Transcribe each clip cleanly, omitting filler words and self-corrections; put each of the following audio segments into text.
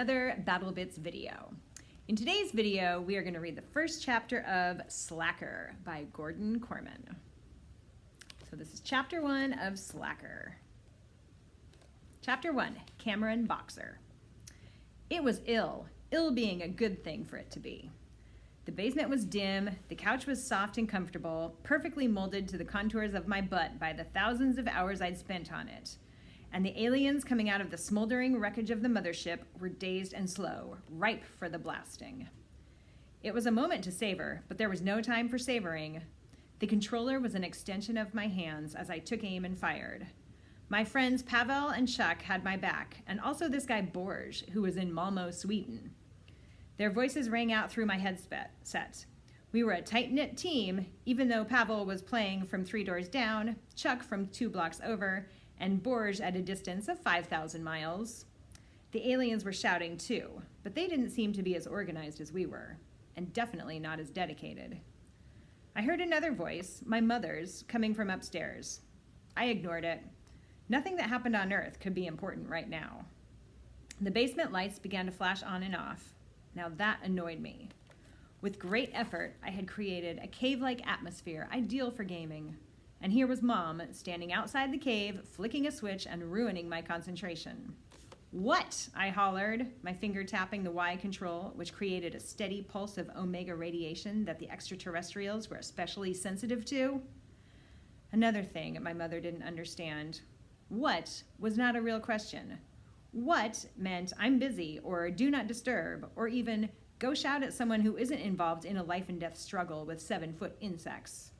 another BattleBits video. In today's video, we are going to read the first chapter of Slacker by Gordon Korman. So this is chapter 1 of Slacker. Chapter 1, Cameron Boxer. It was ill being a good thing for it to be. The basement was dim, the couch was soft and comfortable, perfectly molded to the contours of my butt by the thousands of hours I'd spent on it. And the aliens coming out of the smoldering wreckage of the mothership were dazed and slow, ripe for the blasting. It was a moment to savor, but there was no time for savoring. The controller was an extension of my hands as I took aim and fired. My friends Pavel and Chuck had my back, and also this guy Borge, who was in Malmö, Sweden. Their voices rang out through my headset. We were a tight-knit team, even though Pavel was playing from 3 doors down, Chuck from 2 blocks over, and Borge at a distance of 5,000 miles. The aliens were shouting too, but they didn't seem to be as organized as we were, and definitely not as dedicated. I heard another voice, my mother's, coming from upstairs. I ignored it. Nothing that happened on Earth could be important right now. The basement lights began to flash on and off. Now that annoyed me. With great effort, I had created a cave-like atmosphere ideal for gaming. And here was Mom, standing outside the cave, flicking a switch and ruining my concentration. "What?" I hollered, my finger tapping the Y control, which created a steady pulse of omega radiation that the extraterrestrials were especially sensitive to. Another thing my mother didn't understand. What was not a real question. What meant I'm busy, or do not disturb, or even go shout at someone who isn't involved in a life and death struggle with 7-foot insects.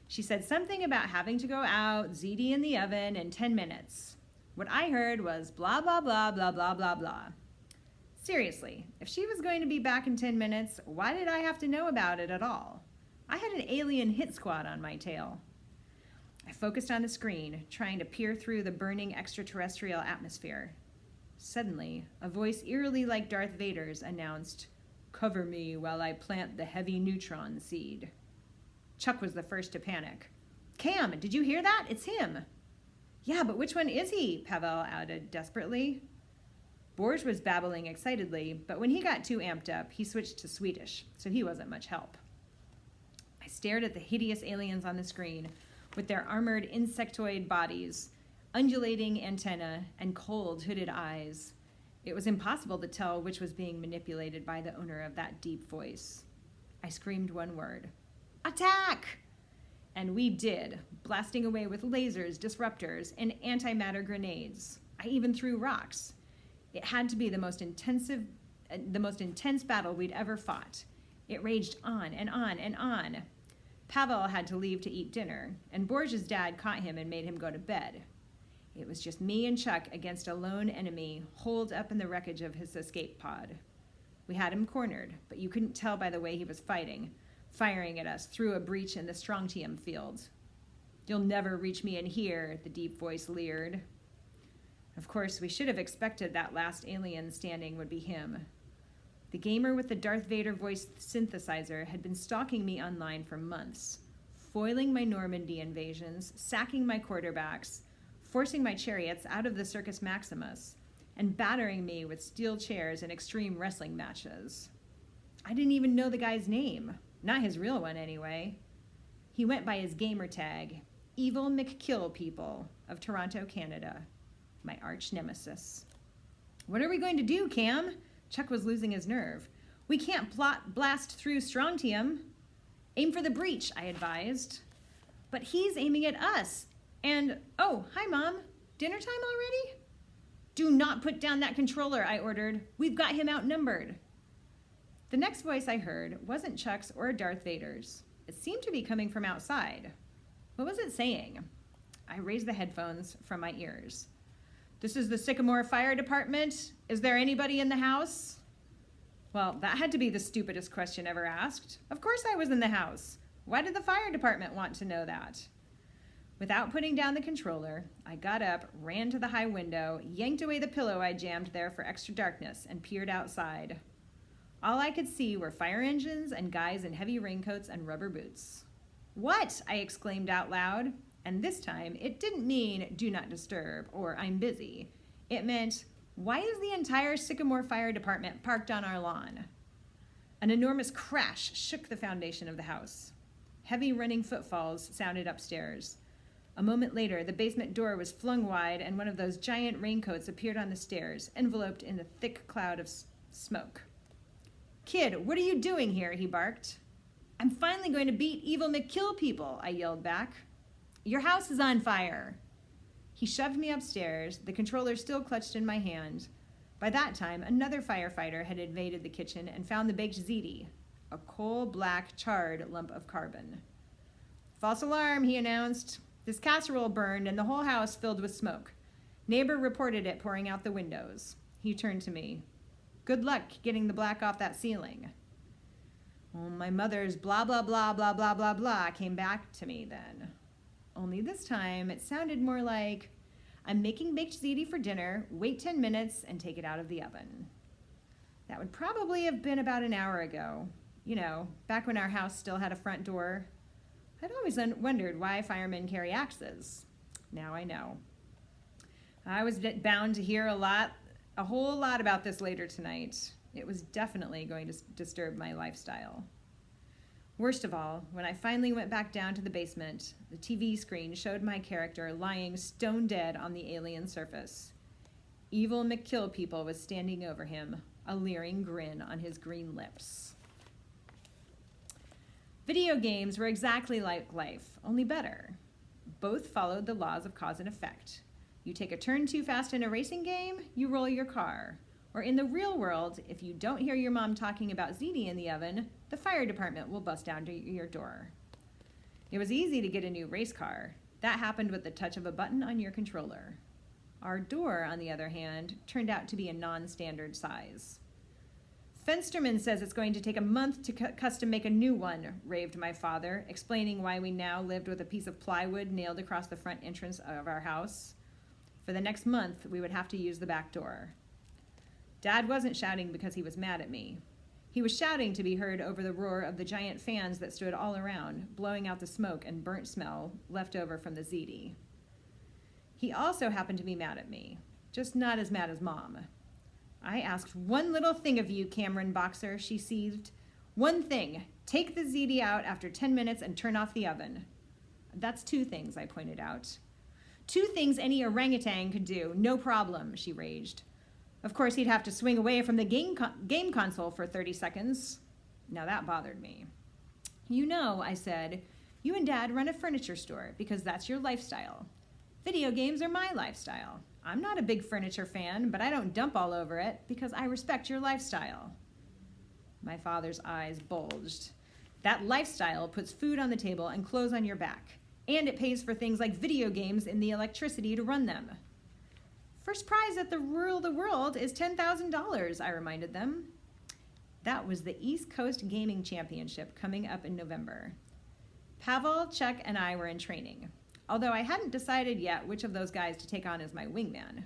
She said something about having to go out, ziti in the oven, in 10 minutes. What I heard was blah, blah, blah, blah, blah, blah, blah. Seriously, if she was going to be back in 10 minutes, why did I have to know about it at all? I had an alien hit squad on my tail. I focused on the screen, trying to peer through the burning extraterrestrial atmosphere. Suddenly, a voice eerily like Darth Vader's announced, "Cover me while I plant the heavy neutron seed." Chuck was the first to panic. "Cam, did you hear that? It's him." "Yeah, but which one is he?" Pavel added desperately. Borge was babbling excitedly, but when he got too amped up, he switched to Swedish, so he wasn't much help. I stared at the hideous aliens on the screen, with their armored insectoid bodies, undulating antennae, and cold, hooded eyes. It was impossible to tell which was being manipulated by the owner of that deep voice. I screamed one word. "Attack!" And we did, blasting away with lasers, disruptors, and antimatter grenades. I even threw rocks. It had to be the most intense battle we'd ever fought. It raged on and on and on. Pavel had to leave to eat dinner, and Borge's dad caught him and made him go to bed. It was just me and Chuck against a lone enemy holed up in the wreckage of his escape pod. We had him cornered, but you couldn't tell by the way he was fighting at us through a breach in the strontium field. "You'll never reach me in here," the deep voice leered. Of course, we should have expected that last alien standing would be him. The gamer with the Darth Vader voice synthesizer had been stalking me online for months, foiling my Normandy invasions, sacking my quarterbacks, forcing my chariots out of the Circus Maximus, and battering me with steel chairs in extreme wrestling matches. I didn't even know the guy's name. Not his real one, anyway. He went by his gamer tag, Evil McKill People of Toronto, Canada, my arch nemesis. "What are we going to do, Cam?" Chuck was losing his nerve. "We can't blast through strontium." "Aim for the breach," I advised. "But he's aiming at us. And, oh, hi, Mom. Dinner time already?" "Do not put down that controller," I ordered. "We've got him outnumbered." The next voice I heard wasn't Chuck's or Darth Vader's. It seemed to be coming from outside. What was it saying? I raised the headphones from my ears. "This is the Sycamore Fire Department. Is there anybody in the house?" Well, that had to be the stupidest question ever asked. Of course I was in the house. Why did the fire department want to know that? Without putting down the controller, I got up, ran to the high window, yanked away the pillow I jammed there for extra darkness, and peered outside. All I could see were fire engines and guys in heavy raincoats and rubber boots. "What?" I exclaimed out loud, and this time it didn't mean "do not disturb" or "I'm busy." It meant, Why is the entire Sycamore Fire Department parked on our lawn? An enormous crash shook the foundation of the house. Heavy running footfalls sounded upstairs. A moment later, the basement door was flung wide and one of those giant raincoats appeared on the stairs, enveloped in a thick cloud of smoke. "Kid, what are you doing here?" he barked. "I'm finally going to beat evil McKill people," I yelled back. "Your house is on fire." He shoved me upstairs, the controller still clutched in my hand. By that time, another firefighter had invaded the kitchen and found the baked ziti, a coal-black, charred lump of carbon. "False alarm," he announced. "This casserole burned and the whole house filled with smoke. Neighbor reported it pouring out the windows." He turned to me. "Good luck getting the black off that ceiling." Well, my mother's blah, blah, blah, blah, blah, blah, blah came back to me then. Only this time it sounded more like, "I'm making baked ziti for dinner, wait 10 minutes and take it out of the oven." That would probably have been about an hour ago. You know, back when our house still had a front door. I'd always wondered why firemen carry axes. Now I know. I was bound to hear a whole lot about this later tonight. It was definitely going to disturb my lifestyle. Worst of all, when I finally went back down to the basement, the TV screen showed my character lying stone dead on the alien surface. Evil McKill people was standing over him, a leering grin on his green lips. Video games were exactly like life, only better. Both followed the laws of cause and effect. You take a turn too fast in a racing game, you roll your car. Or in the real world, if you don't hear your mom talking about ziti in the oven, the fire department will bust down to your door. It was easy to get a new race car. That happened with the touch of a button on your controller. Our door, on the other hand, turned out to be a non-standard size. "Fensterman says it's going to take a month to custom make a new one," raved my father, explaining why we now lived with a piece of plywood nailed across the front entrance of our house. For the next month, we would have to use the back door. Dad wasn't shouting because he was mad at me. He was shouting to be heard over the roar of the giant fans that stood all around, blowing out the smoke and burnt smell left over from the ziti. He also happened to be mad at me, just not as mad as Mom. "I asked one little thing of you, Cameron Boxer," she seethed. "One thing. Take the ziti out after 10 minutes and turn off the oven." "That's 2 things, I pointed out. 2 things any orangutan could do, no problem," she raged. Of course, he'd have to swing away from the game console for 30 seconds. Now that bothered me. "You know," I said, "you and Dad run a furniture store because that's your lifestyle. Video games are my lifestyle. I'm not a big furniture fan, but I don't dump all over it because I respect your lifestyle." My father's eyes bulged. "That lifestyle puts food on the table and clothes on your back, and it pays for things like video games and the electricity to run them." "First prize at the Rule the World is $10,000, I reminded them. That was the East Coast Gaming Championship coming up in November. Pavel, Chuck, and I were in training, although I hadn't decided yet which of those guys to take on as my wingman.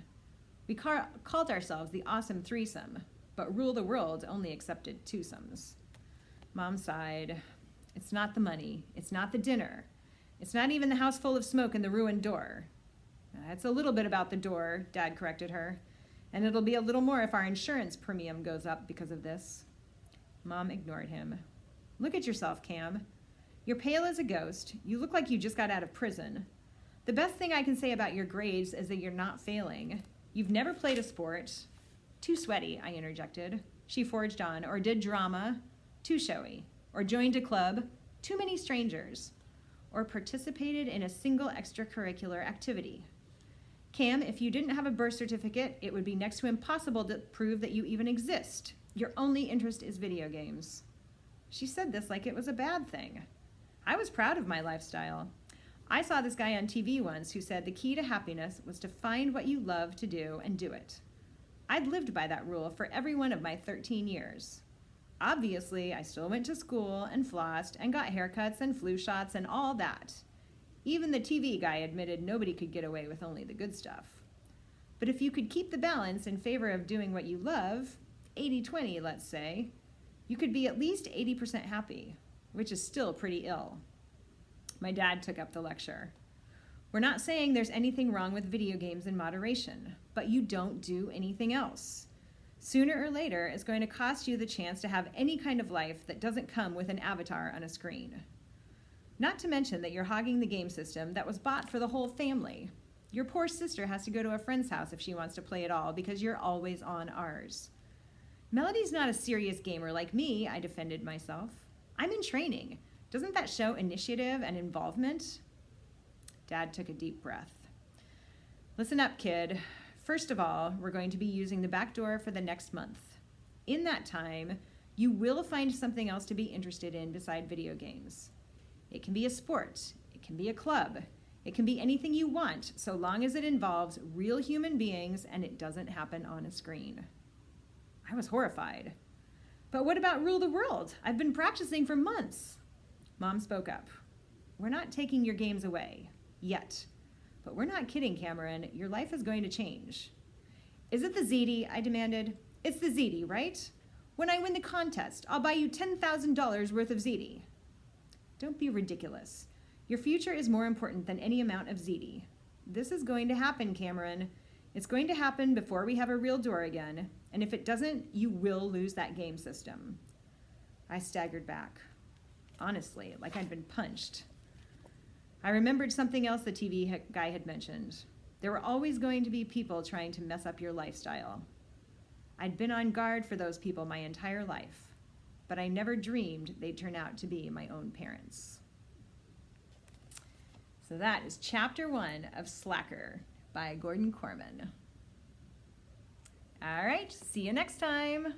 We called ourselves the Awesome Threesome, but Rule the World only accepted twosomes. Mom sighed. "It's not the money. It's not the dinner. It's not even the house full of smoke and the ruined door." "It's a little bit about the door," Dad corrected her. "And it'll be a little more if our insurance premium goes up because of this." Mom ignored him. "Look at yourself, Cam. You're pale as a ghost. You look like you just got out of prison. The best thing I can say about your grades is that you're not failing. You've never played a sport." "Too sweaty," I interjected. She forged on. "Or did drama." "Too showy." "Or joined a club." "Too many strangers." "Or participated in a single extracurricular activity." "Cam, if you didn't have a birth certificate, it would be next to impossible to prove that you even exist. Your only interest is video games." She said this like it was a bad thing. I was proud of my lifestyle. I saw this guy on TV once who said the key to happiness was to find what you love to do and do it. I'd lived by that rule for every one of my 13 years. Obviously, I still went to school and flossed and got haircuts and flu shots and all that. Even the TV guy admitted nobody could get away with only the good stuff. But if you could keep the balance in favor of doing what you love, 80-20, let's say, you could be at least 80% happy, which is still pretty ill. My dad took up the lecture. We're not saying there's anything wrong with video games in moderation, but you don't do anything else. Sooner or later, it's going to cost you the chance to have any kind of life that doesn't come with an avatar on a screen. Not to mention that you're hogging the game system that was bought for the whole family. Your poor sister has to go to a friend's house if she wants to play at all because you're always on ours. Melody's not a serious gamer like me, I defended myself. I'm in training. Doesn't that show initiative and involvement? Dad took a deep breath. Listen up, kid. First of all, we're going to be using the back door for the next month. In that time, you will find something else to be interested in beside video games. It can be a sport, it can be a club, it can be anything you want, so long as it involves real human beings and it doesn't happen on a screen. I was horrified. But what about Rule the World? I've been practicing for months. Mom spoke up. We're not taking your games away, yet. But we're not kidding, Cameron. Your life is going to change. Is it the ZD? I demanded. It's the ZD, right? When I win the contest, I'll buy you $10,000 worth of ZD. Don't be ridiculous. Your future is more important than any amount of ZD. This is going to happen, Cameron. It's going to happen before we have a real door again, and if it doesn't, you will lose that game system. I staggered back. Honestly, like I'd been punched. I remembered something else the TV guy had mentioned. There were always going to be people trying to mess up your lifestyle. I'd been on guard for those people my entire life, but I never dreamed they'd turn out to be my own parents. So that is chapter 1 of Slacker by Gordon Korman. All right, see you next time.